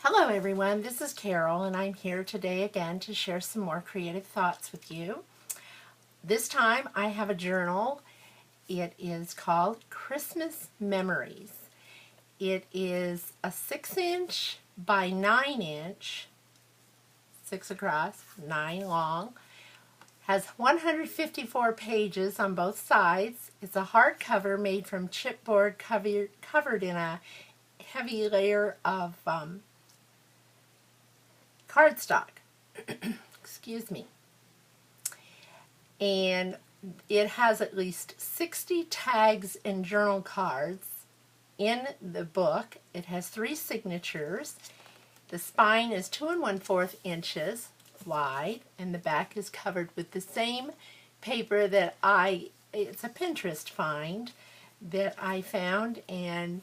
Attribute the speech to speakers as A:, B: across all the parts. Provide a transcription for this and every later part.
A: Hello everyone, this is Carol and I'm here today again to share some more creative thoughts with you. This time I have a journal. It is called Christmas Memories. It is a 6-inch by 9-inch, 6 across, 9 long, has 154 pages on both sides. It's a hardcover made from chipboard covered in a heavy layer of cardstock. Excuse me. And it has at least 60 tags and journal cards in the book. It has 3 signatures. The spine is 2 1/4 inches wide, and the back is covered with the same paper that it's a Pinterest find that I found, and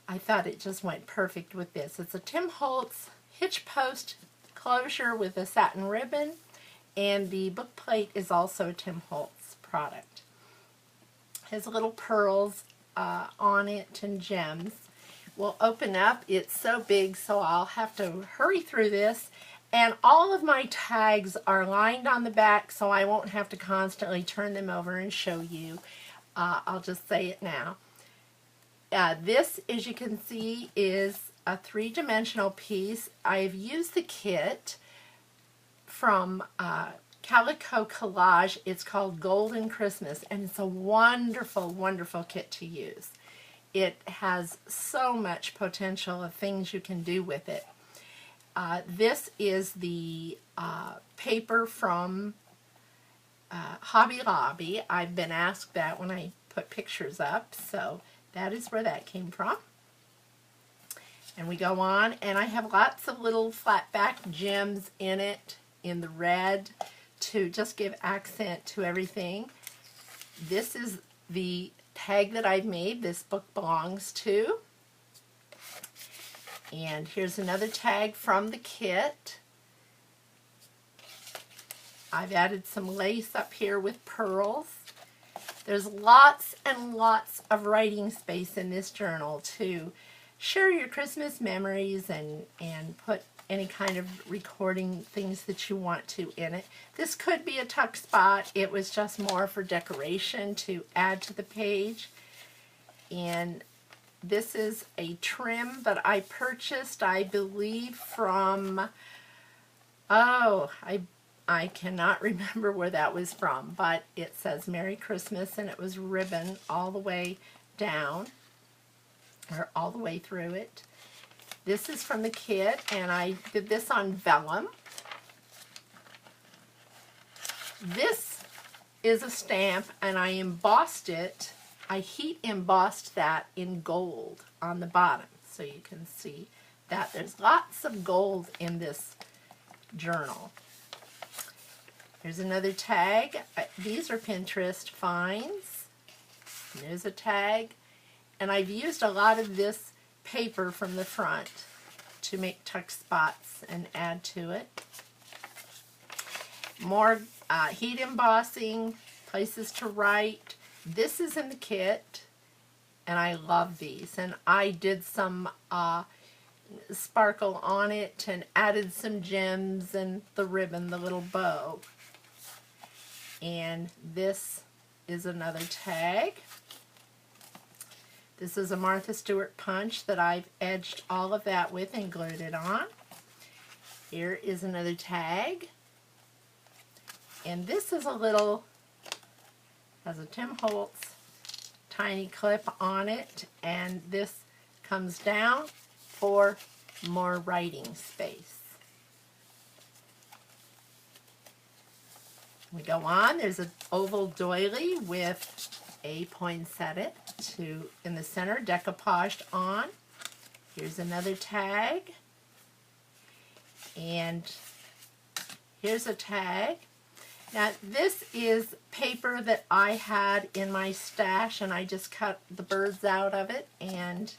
A: I thought it just went perfect with this. It's a Tim Holtz hitch post closure with a satin ribbon, and the book plate is also a Tim Holtz product. It has little pearls on it and gems. We'll open up. It's so big, so I'll have to hurry through this. And all of my tags are lined on the back, so I won't have to constantly turn them over and show you. I'll just say it now. This, as you can see, is a 3-dimensional piece. I've used the kit from Calico Collage. It's called Golden Christmas, and it's a wonderful, wonderful kit to use. It has so much potential of things you can do with it. This is the paper from Hobby Lobby. I've been asked that when I put pictures up, so that is where that came from. And we go on, and I have lots of little flat back gems in it, in the red, to just give accent to everything. This is the tag that I've made. This book belongs to. And here's another tag from the kit. I've added some lace up here with pearls. There's lots and lots of writing space in this journal to share your Christmas memories and put any kind of recording things that you want to in it. This could be a tuck spot. It was just more for decoration to add to the page. And this is a trim that I purchased, I believe, from, I cannot remember where that was from, but it says Merry Christmas, and it was ribbon all the way down, or all the way through it. This is from the kit, and I did this on vellum. This is a stamp, and I embossed it. I heat embossed that in gold on the bottom, so you can see that there's lots of gold in this journal. Here's another tag. These are Pinterest finds. And there's a tag. And I've used a lot of this paper from the front to make tuck spots and add to it. More heat embossing, places to write. This is in the kit, and I love these. And I did some sparkle on it and added some gems and the ribbon, the little bow. And this is another tag. This is a Martha Stewart punch that I've edged all of that with and glued it on. Here is another tag. And this is a little, has a Tim Holtz tiny clip on it, and this comes down for more writing space. We go on. There's an oval doily with a poinsettia in the center, decoupaged on. Here's another tag. And here's a tag. Now this is paper that I had in my stash, and I just cut the birds out of it and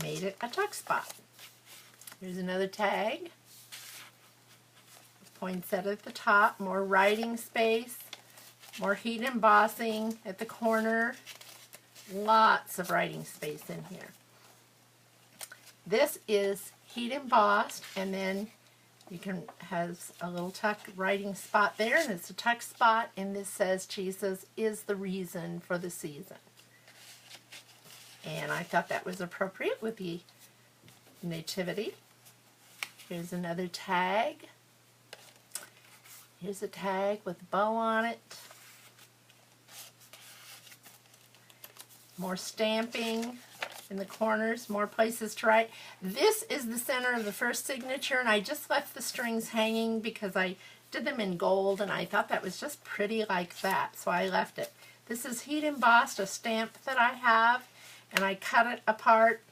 A: made it a tuck spot. Here's another tag. Poinsettia at the top, more writing space, more heat embossing at the corner. Lots of writing space in here. This is heat embossed, and then you can has a little tuck writing spot there, and it's a tuck spot, and this says Jesus is the reason for the season. And I thought that was appropriate with the nativity. Here's another tag. Here's a tag with a bow on it. More stamping in the corners, more places to write. This is the center of the first signature, and I just left the strings hanging because I did them in gold, and I thought that was just pretty like that, so I left it. This is heat embossed, a stamp that I have, and I cut it apart,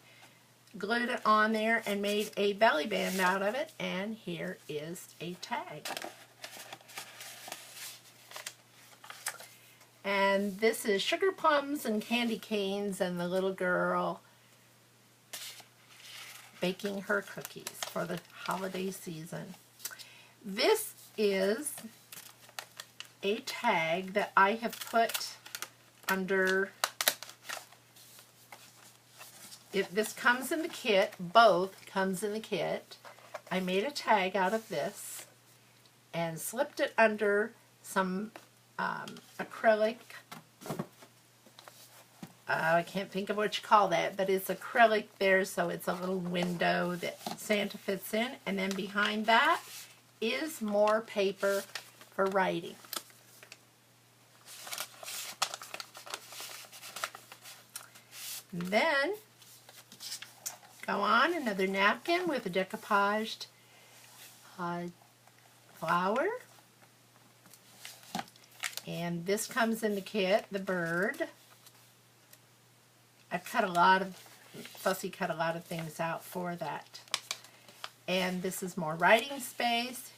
A: glued it on there, and made a belly band out of it, and here is a tag. And this is sugar plums and candy canes and the little girl baking her cookies for the holiday season. This is a tag that I have put under, this comes in the kit, both comes in the kit. I made a tag out of this and slipped it under some acrylic, I can't think of what you call that, but it's acrylic there, so it's a little window that Santa fits in, and then behind that is more paper for writing. And then go on another napkin with a decoupaged flower. And this comes in the kit, the bird. I've cut a lot of, Fussy cut a lot of things out for that. And this is more writing space.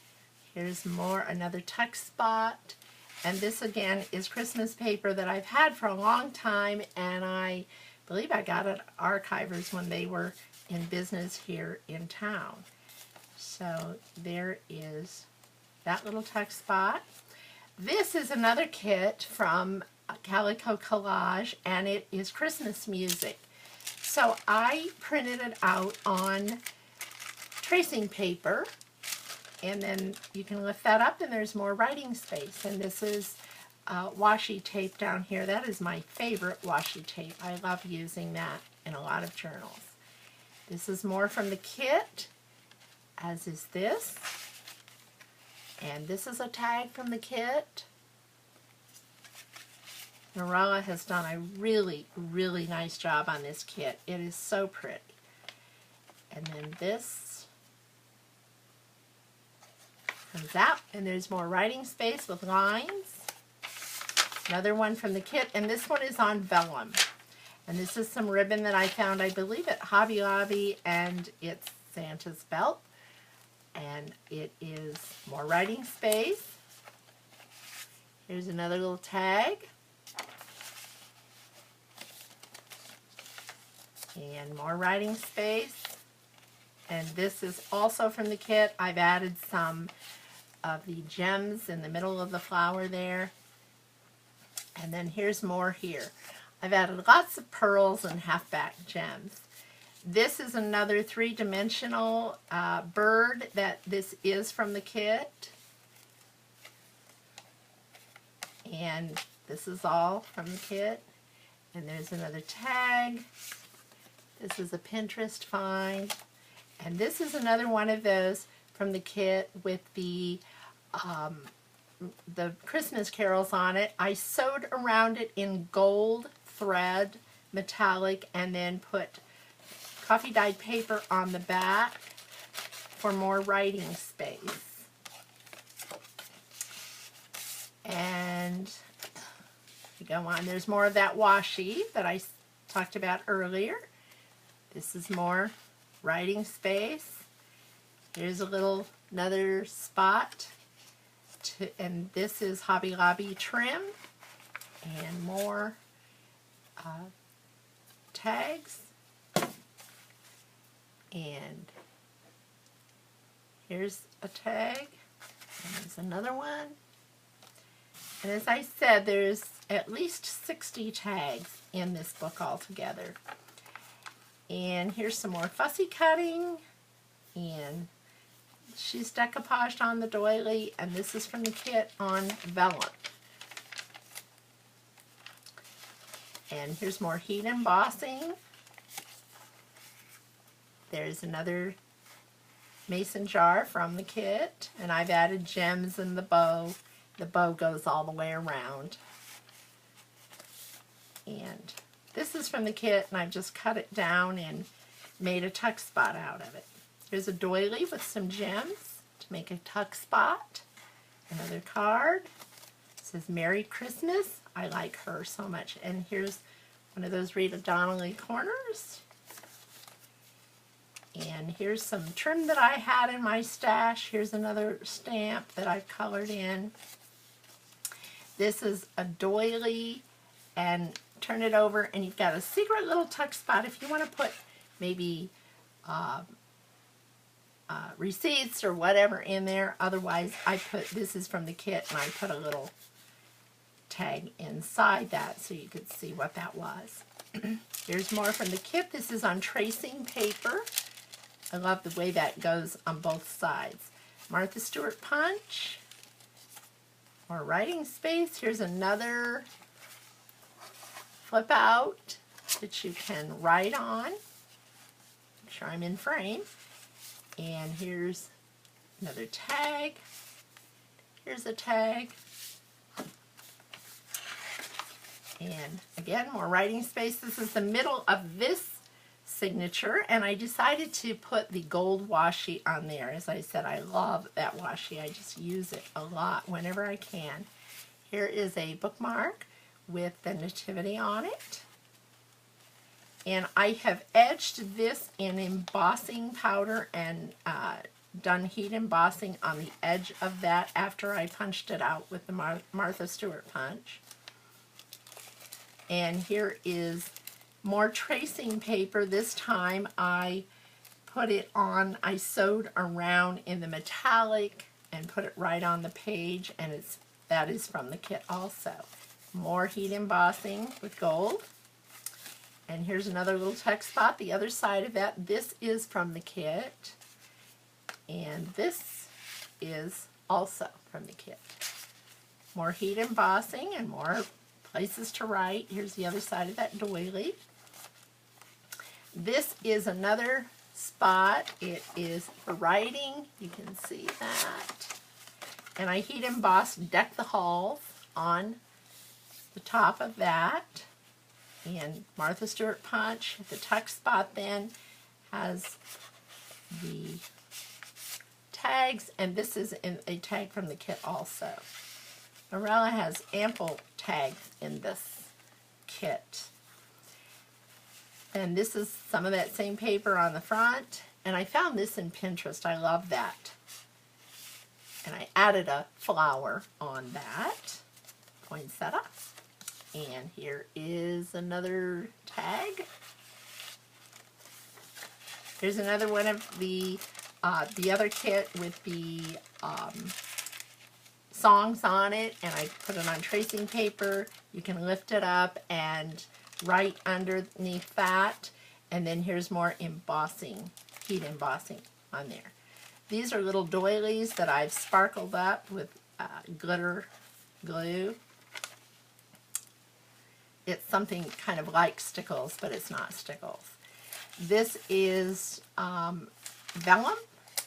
A: Here's more, another tuck spot. And this again is Christmas paper that I've had for a long time, and I believe I got it at Archivers when they were in business here in town. So there is that little tuck spot. This is another kit from Calico Collage, and it is Christmas music. So I printed it out on tracing paper, and then you can lift that up and there's more writing space. And this is washi tape down here. That is my favorite washi tape. I love using that in a lot of journals. This is more from the kit, as is this. And this is a tag from the kit. Norella has done a really, really nice job on this kit. It is so pretty. And then this comes out, and there's more writing space with lines. Another one from the kit, and this one is on vellum. And this is some ribbon that I found, I believe, at Hobby Lobby, and it's Santa's belt. And it is more writing space. Here's another little tag. And more writing space. And this is also from the kit. I've added some of the gems in the middle of the flower there. And then here's more here. I've added lots of pearls and halfback gems. This is another three-dimensional bird that this is from the kit. And this is all from the kit. And there's another tag. This is a Pinterest find. And this is another one of those from the kit with the Christmas carols on it. I sewed around it in gold thread, metallic, and then put coffee dyed paper on the back for more writing space. And you go on, there's more of that washi that I talked about earlier. This is more writing space. Here's a little, another spot. And this is Hobby Lobby trim. And more tags. And here's a tag. And there's another one. And as I said, there's at least 60 tags in this book altogether. And here's some more fussy cutting. And she's decoupaged on the doily, and this is from the kit on vellum. And here's more heat embossing. There's another mason jar from the kit, and I've added gems in the bow. The bow goes all the way around. And this is from the kit, and I've just cut it down and made a tuck spot out of it. Here's a doily with some gems to make a tuck spot. Another card. It says Merry Christmas. I like her so much. And here's one of those Rita Donnelly corners. And here's some trim that I had in my stash. Here's another stamp that I've colored in. This is a doily, and turn it over and you've got a secret little tuck spot if you want to put maybe receipts or whatever in there. Otherwise, this is from the kit, and I put a little tag inside that so you could see what that was. Here's more from the kit. This is on tracing paper. I love the way that goes on both sides. Martha Stewart punch. More writing space. Here's another flip out that you can write on. Make sure I'm in frame. And here's another tag. Here's a tag. And again, more writing space. This is the middle of this signature, and I decided to put the gold washi on there. As I said, I love that washi. I just use it a lot whenever I can. Here is a bookmark with the nativity on it. And I have edged this in embossing powder and done heat embossing on the edge of that after I punched it out with the Martha Stewart punch. And here is more tracing paper. This time I put it on, I sewed around in the metallic and put it right on the page, and that is from the kit also. More heat embossing with gold. And here's another little text spot, the other side of that. This is from the kit. And this is also from the kit. More heat embossing and more places to write. Here's the other side of that doily. This is another spot. It is for writing. You can see that. And I heat embossed Deck the Halls on the top of that. And Martha Stewart punch. The tuck spot then has the tags, and this is a tag from the kit also. Marella has ample tags in this kit. And this is some of that same paper on the front. And I found this in Pinterest. I love that. And I added a flower on that. Poinsettia. And here is another tag. Here's another one of the other kit with the songs on it, and I put it on tracing paper. You can lift it up and write underneath that. And then here's more embossing, heat embossing on there. These are little doilies that I've sparkled up with glitter glue. It's something kind of like stickles, but it's not stickles. This is vellum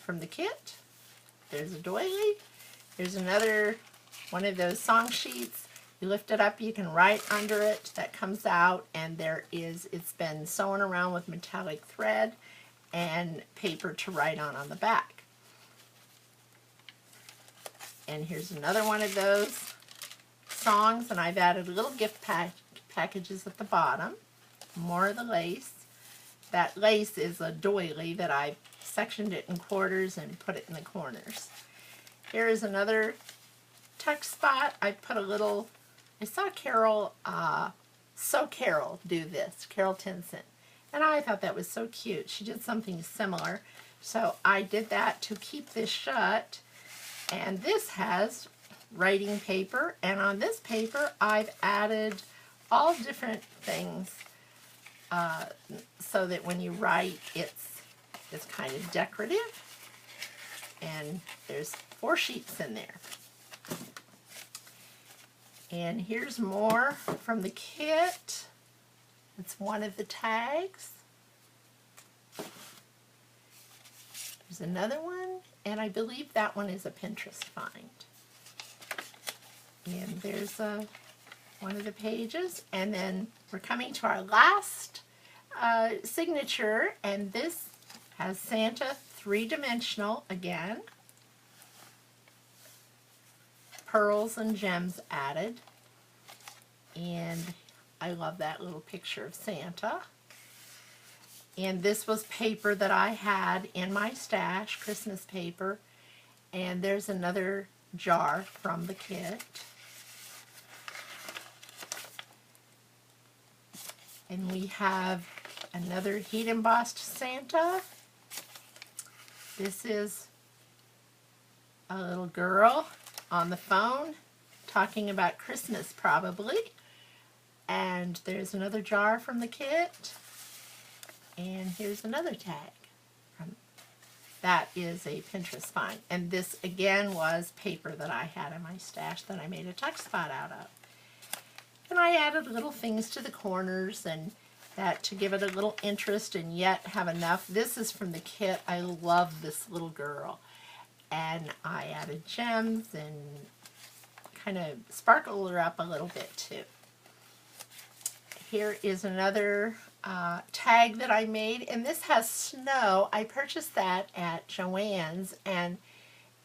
A: from the kit. There's a doily. There's another one of those song sheets. You lift it up, you can write under it. That comes out, and it's been sewn around with metallic thread and paper to write on the back. And here's another one of those songs, and I've added little gift packages at the bottom. More of the lace. That lace is a doily that I've sectioned it in quarters and put it in the corners. Here is another tuck spot. I put a little, I saw Carol do this, Carol Tinson. And I thought that was so cute. She did something similar. So I did that to keep this shut. And this has writing paper. And on this paper, I've added all different things so that when you write, it's kind of decorative. And there's 4 sheets in there. And here's more from the kit. It's one of the tags. There's another one, and I believe that one is a Pinterest find. And there's one of the pages, and then we're coming to our last signature, and this has Santa 3-dimensional again. Pearls and gems added. And I love that little picture of Santa. And this was paper that I had in my stash, Christmas paper. And there's another jar from the kit. And we have another heat embossed Santa. This is a little girl on the phone talking about Christmas probably. And there's another jar from the kit. And here's another tag. That is a Pinterest find. And this again was paper that I had in my stash that I made a tuck spot out of. And I added little things to the corners and that to give it a little interest and yet have enough. This is from the kit. I love this little girl. And I added gems and kind of sparkled her up a little bit too. Here is another tag that I made, and this has snow. I purchased that at Joann's, and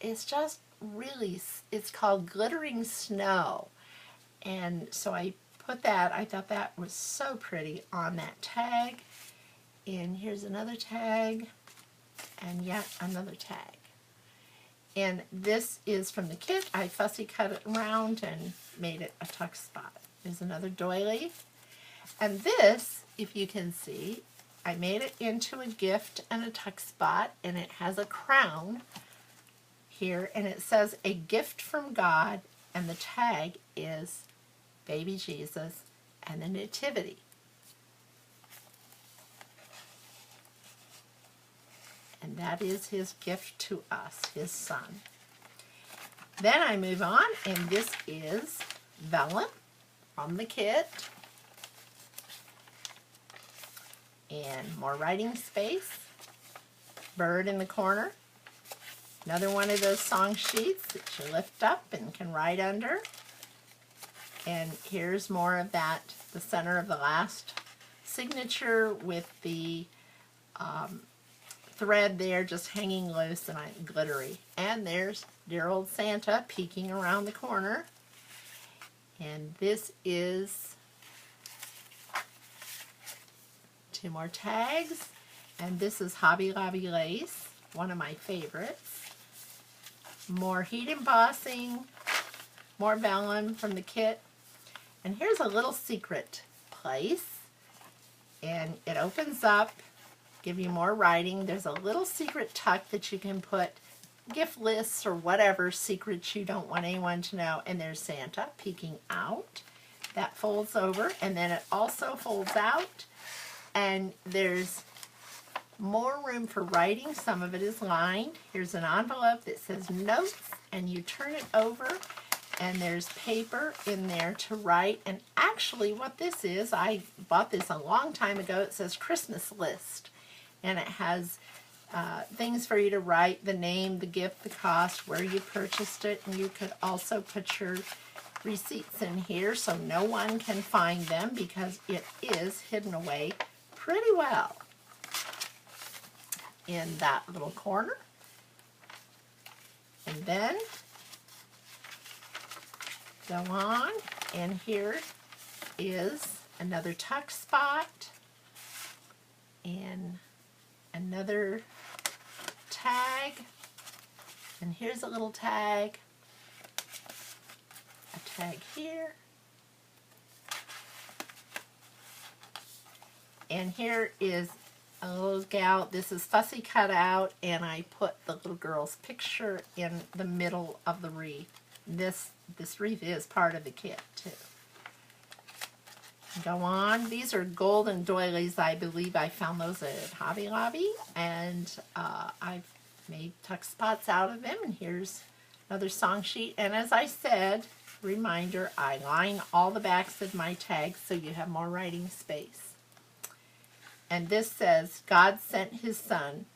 A: it's just really, it's called Glittering Snow. And so I put that, I thought that was so pretty on that tag. And here's another tag, and yet another tag. And this is from the kit. I fussy cut it around and made it a tuck spot. There's another doily. And this, if you can see, I made it into a gift and a tuck spot, and it has a crown here, and it says a gift from God, and the tag is baby Jesus and the nativity. And that is his gift to us, his son. Then I move on, and this is vellum from the kit. And more writing space. Bird in the corner. Another one of those song sheets that you lift up and can write under. And here's more of that, the center of the last signature with the thread there just hanging loose and glittery. And there's dear old Santa peeking around the corner. And this is 2 more tags, and this is Hobby Lobby lace, one of my favorites. More heat embossing, more vellum from the kit, and here's a little secret place, and it opens up, give you more writing. There's a little secret tuck that you can put gift lists or whatever secrets you don't want anyone to know, and there's Santa peeking out. That folds over, and then it also folds out. And there's more room for writing. Some of it is lined. Here's an envelope that says notes, and you turn it over, and there's paper in there to write. And actually what this is, I bought this a long time ago. It says Christmas list, and it has things for you to write, the name, the gift, the cost, where you purchased it, and you could also put your receipts in here so no one can find them because it is hidden away pretty well in that little corner. And then go on, and here is another tuck spot and another tag, and here's a little tag, a tag here. And here is a little gal. This is fussy cut out, and I put the little girl's picture in the middle of the wreath. This wreath is part of the kit too. Go on. These are golden doilies. I believe I found those at Hobby Lobby, and I've made tuck spots out of them. And here's another song sheet. And as I said, reminder, I line all the backs of my tags so you have more writing space. And this says, God sent his son,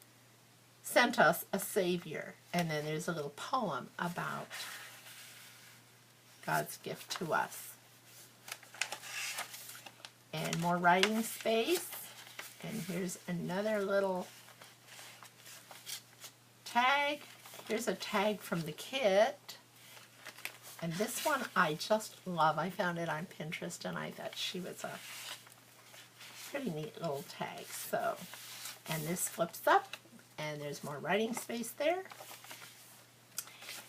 A: sent us a Savior. And then there's a little poem about God's gift to us. And more writing space. And here's another little tag. Here's a tag from the kit. And this one I just love. I found it on Pinterest and I thought she was a pretty neat little tag. So, and this flips up and there's more writing space there.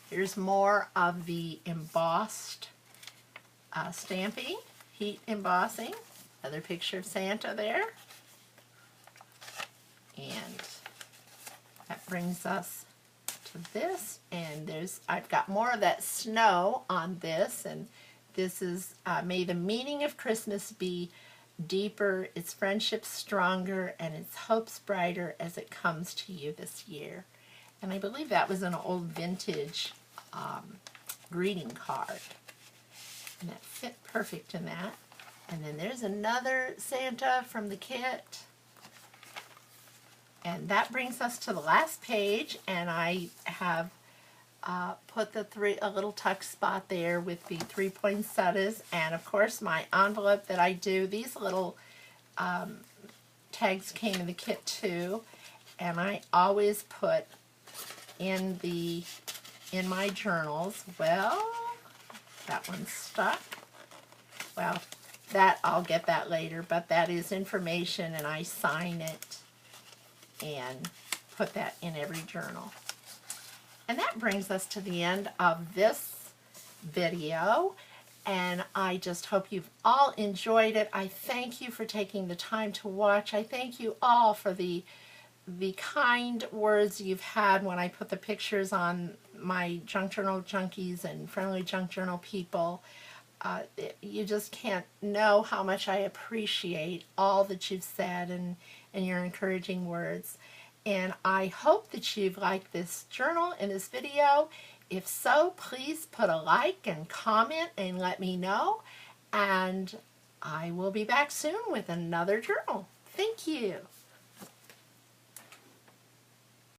A: Here's more of the embossed stamping, heat embossing. Another picture of Santa there. And that brings us to this. And I've got more of that snow on this. And this is, may the meaning of Christmas be deeper, its friendship stronger, and its hopes brighter as it comes to you this year. And I believe that was an old vintage greeting card. And that fit perfect in that. And then there's another Santa from the kit. And that brings us to the last page. And I have put a little tuck spot there with the 3 poinsettias. And of course my envelope that I do. These little tags came in the kit too. And I always put in my journals, well, that one's stuck. Well, that I'll get that later, but that is information and I sign it and put that in every journal. And that brings us to the end of this video, and I just hope you've all enjoyed it. I thank you for taking the time to watch. I thank you all for the kind words you've had when I put the pictures on my Junk Journal Junkies and Friendly Junk Journal people. You just can't know how much I appreciate all that you've said and your encouraging words. And I hope that you've liked this journal and this video. If so, please put a like and comment and let me know. And I will be back soon with another journal. Thank you.